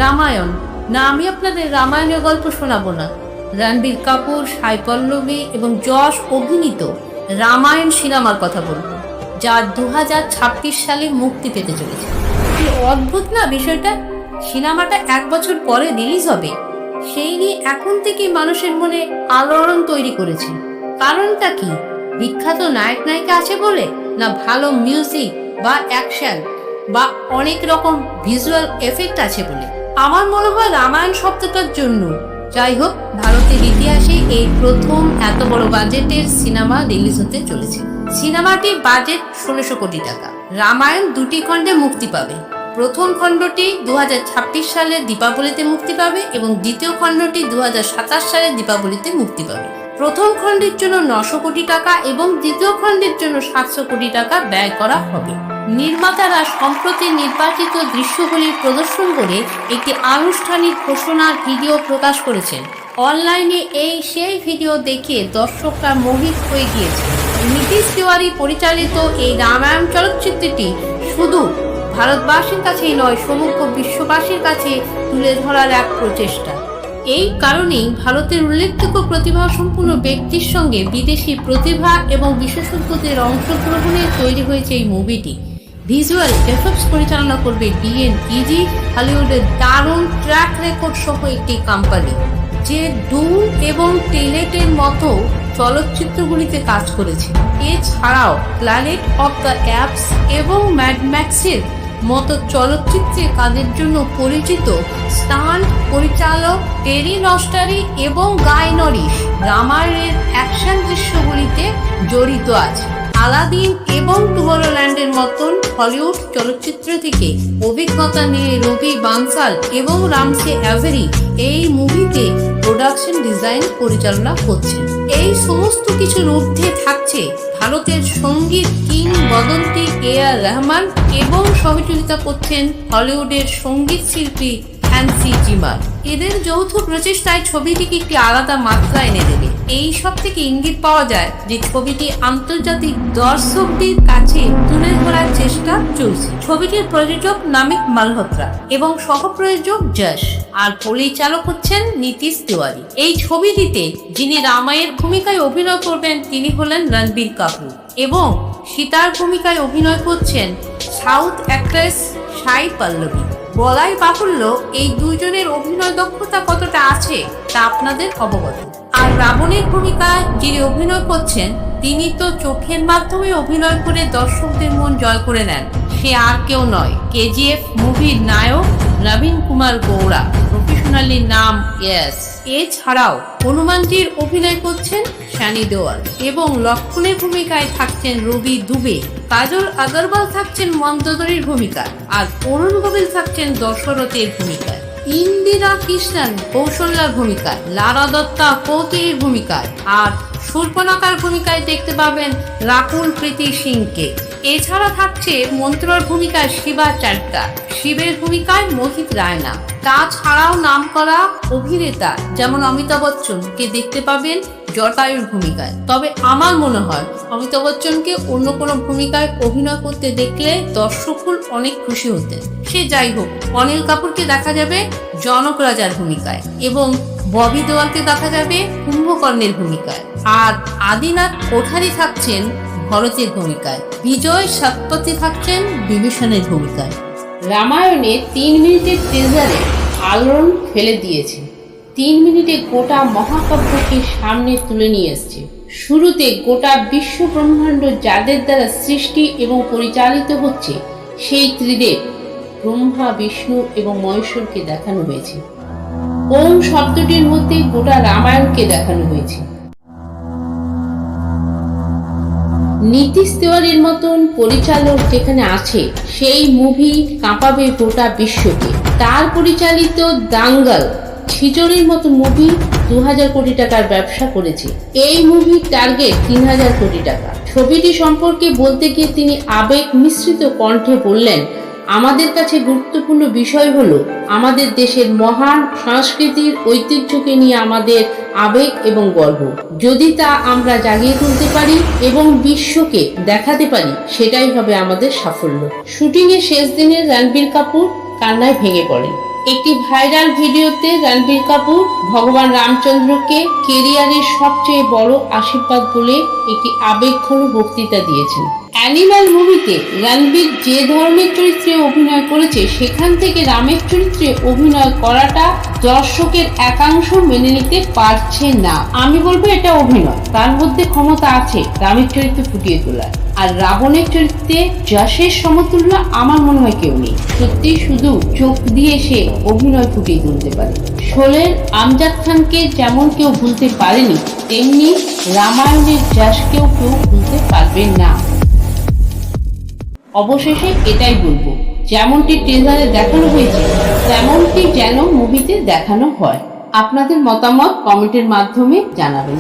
রামায়ণ না, আমি আপনাদের রামায়ণের গল্প শোনাবো না। রণবীর কাপুর, সাই পল্লবী এবং যশ অভিনীত রামায়ণ সিনেমার কথা বলবো, যা 2026 সালে মুক্তি পেতে চলেছে। কি অদ্ভুত না বিষয়টা! সিনেমাটা 1 বছর পরে রিলিজ হবে, সেই নিয়ে এখন থেকেই মানুষের মনে আলোড়ন তৈরি করেছে। কারণটা কি? বিখ্যাত নায়ক নায়িকা আছে বলে, না ভালো মিউজিক বা অ্যাকশন বা অনেক রকম ভিজুয়াল এফেক্ট আছে বলে? আমার মনে হয় রামায়ণ শব্দটার জন্য। যাই হোক, ভারতের ইতিহাসে এই প্রথম এত বড় বাজেটের সিনেমা রিলিজ হতে চলেছে। সিনেমাটির বাজেট 1600 কোটি টাকা। রামায়ণ 2টি খণ্ডে মুক্তি পাবে। প্রথম খণ্ডটি 2026 সালের দীপাবলিতে মুক্তি পাবে এবং দ্বিতীয় খণ্ডটি 2027 সালের দীপাবলিতে মুক্তি পাবে। প্রথম খণ্ডের জন্য 900 কোটি টাকা এবং দ্বিতীয় খণ্ডের জন্য 700 কোটি টাকা ব্যয় করা হবে। নির্মাতারা সম্প্রতি নির্বাচিত দৃশ্যগুলি প্রদর্শন করে একটি আনুষ্ঠানিক ঘোষণার ভিডিও প্রকাশ করেছেন। অনলাইনে সেই ভিডিও দেখে দর্শকরা মোহিত হয়ে গিয়েছে। নীতিশ তিওয়ারি পরিচালিত এই রামায়ণ চলচ্চিত্রটি শুধু ভারতবাসীর কাছেই নয়, সমগ্র বিশ্ববাসীর কাছে তুলে ধরার এক প্রচেষ্টা। এই কারণেই ভারতের উল্লেখযোগ্য প্রতিভাসম্পন্ন ব্যক্তির সঙ্গে বিদেশি প্রতিভা এবং বিশেষজ্ঞদের অংশগ্রহণে তৈরি হয়েছে এই মুভিটি। ভিজুয়াল এফেক্টস পরিচালনা করবে DNEG, হলিউডের দারুণ ট্র্যাক রেকর্ড সহ একটি কোম্পানি, যে ডুন এবং টেনেটের মতো চলচ্চিত্রগুলিতে কাজ করেছে। এছাড়াও প্ল্যানেট অফ দ্য অ্যাপস এবং ম্যাড ম্যাক্সের মতো চলচ্চিত্রে কাজের জন্য পরিচিত স্টান্ট পরিচালক টেরি নস্টারি এবং গাই নরিশ রামায়ণের অ্যাকশন দৃশ্যগুলিতে জড়িত আছে। আলাদিন এবং টুমরোল্যান্ডের মতন হলিউড চলচ্চিত্র থেকে অভিজ্ঞতা নিয়ে রবি বানসাল এবং রামসে অ্যাভেরি এই মুভিতে প্রোডাকশন ডিজাইন পরিচালনা করছেন। এই সমস্ত কিছুর ঊর্ধ্বে থাকছে ভারতের সঙ্গীত কিংবদন্তি AR রহমান এবং সহযোগিতা করছেন হলিউডের সঙ্গীত শিল্পী হ্যান্সি জিমার। এদের যৌথ প্রচেষ্টায় ছবিটিকে একটি আলাদা মাত্রা এনে দেবে। এই সব থেকে ইঙ্গিত পাওয়া যায় যে ছবিটি আন্তর্জাতিক দর্শকদের কাছে তুলে ধরার চেষ্টা চলছে। ছবিটির প্রযোজক নামিত মালহোত্রা এবং সহপ্রযোজক যশ, আর পরিচালক হচ্ছেন নীতিশ তিওয়ারি। এই ছবিটিতে যিনি রামায়ের ভূমিকায় অভিনয় করবেন তিনি হলেন রণবীর কাপুর এবং সীতার ভূমিকায় অভিনয় করছেন সাউথ অ্যাক্ট্রেস সাই পল্লবী। বলাই বাহুল্য এই দুইজনের অভিনয় দক্ষতা কতটা আছে তা আপনাদের অবগত। আর রাবণের ভূমিকায় যিনি অভিনয় করছেন তিনি তো চোখের মাধ্যমে অভিনয় করে দর্শকদের মন জয় করে নেন। সে আর কেউ নয়, KGF মুভির নায়ক নবীন কুমার গৌড়া, প্রফেশনালি নাম ইয়েস। এছাড়াও হনুমানজির অভিনয় করছেন সানি দেওয়াল এবং লক্ষণের ভূমিকায় থাকছেন রবি দুবে। কাজল আগরওয়াল থাকছেন মন্দোদরীর ভূমিকায় আর অরুণ গোবিল থাকছেন দশরথের ভূমিকায়। ইন্দিরা কৃষ্ণন কৌশল্যার ভূমিকায়, লারা দত্তা কৌতির ভূমিকায় আর শূর্পণখার ভূমিকায় দেখতে পাবেন রাকুল প্রীতি সিংকে। এছাড়া থাকছে মন্ত্রর ভূমিকায় শিবা চাড্ডা, শিবের ভূমিকায় মোহিত রায়না। তাছাড়াও নাম করা অভিনেতা যেমন অমিতাভ বচ্চনকে দেখতে পাবেন জটায়ুর ভূমিকায়। তবে আমার মনে হয় অমিতাভ বচ্চনকে অন্য কোনো ভূমিকায় অভিনয় করতে দেখলে দর্শককুল অনেক খুশি হতেন। সে যাই হোক, অনিল কাপুরকে দেখা যাবে জনক রাজার ভূমিকায় এবং ববি দেওয়ালকে দেখা যাবে কুম্ভকর্ণের ভূমিকায়। আর আদিনাথ কোঠারি থাকছেন ভরতের ভূমিকায়। বিজয় সৎপথী থাকছেন বিভীষণের ভূমিকায়। রামায়ণে 3 মিনিটের ট্রেজারে আলোড়ন ফেলে দিয়েছে। 3 মিনিটে গোটা মহাকাব্যকে সামনে তুলে নিয়ে এসছে। শুরুতে গোটা বিশ্ব ব্রহ্মাণ্ড যাদের দ্বারা সৃষ্টি এবং পরিচালিত হচ্ছে সেই ত্রিদেব ব্রহ্মা, বিষ্ণু এবং মহেশ্বরকে দেখানো হয়েছে। ওম শব্দটির মধ্যে গোটা রামায়ণকে দেখানো হয়েছে। নীতিশ তিওয়ারির মতন পরিচালক যেখানে আছে সেই মুভি কাঁপাবে গোটা বিশ্বকে। তার পরিচালিত দাঙ্গল, ছিচড়ির মতো মুভি 2000 কোটি টাকার ব্যবসা করেছে। এই মুভির টার্গেট 3000 কোটি টাকা। ছবিটি সম্পর্কে বলতে গিয়ে তিনি আবেগ মিশ্রিত কণ্ঠে বললেন, আমাদের কাছে গুরুত্বপূর্ণ বিষয় হলো আমাদের দেশের মহান সংস্কৃতির ঐতিহ্যকে নিয়ে আমাদের আবেগ এবং গর্ব। যদি তা আমরা জাগিয়ে তুলতে পারি এবং বিশ্বকে দেখাতে পারি, সেটাই হবে আমাদের সাফল্য। শুটিংয়ের শেষ দিনে রণবীর কাপুর কান্নায় ভেঙে পড়েন। একটি ভাইরাল ভিডিওতে রণবীর কাপুর ভগবান রামচন্দ্রকে কেরিয়ারের সবচেয়ে বড় আশীর্বাদ বলে একটি আবেগঘন বক্তৃতা দিয়েছেন। অ্যানিমাল মুভিতে রণবীর যে ধরনের চরিত্রে অভিনয় করেছে সেখান থেকে রামের চরিত্রে অভিনয় করাটা দর্শকের একাংশ মেনে নিতে পারছে না। আমি বলবো এটা অভিনয়, তার মধ্যে ক্ষমতা আছে রামের চরিত্র ফুটিয়ে তোলার। আর রাবণের চরিত্রে যশের সমতুল্য আমার মনে হয় কেউ নেই। সত্যি শুধু চোখ দিয়ে সে অভিনয় ফুটিয়ে তুলতে পারে। শোলের আমজাদ খানকে যেমন কেউ ভুলতে পারেনি, তেমনি রামায়ণের যশকেও কেউ ভুলতে পারবে না। অবশেষে এটাই বলবো, যেমনটি ট্রেলারে দেখানো হয়েছে তেমনটি যেন মুভিতে দেখানো হয়। আপনাদের মতামত কমেন্টের মাধ্যমে জানাবেন।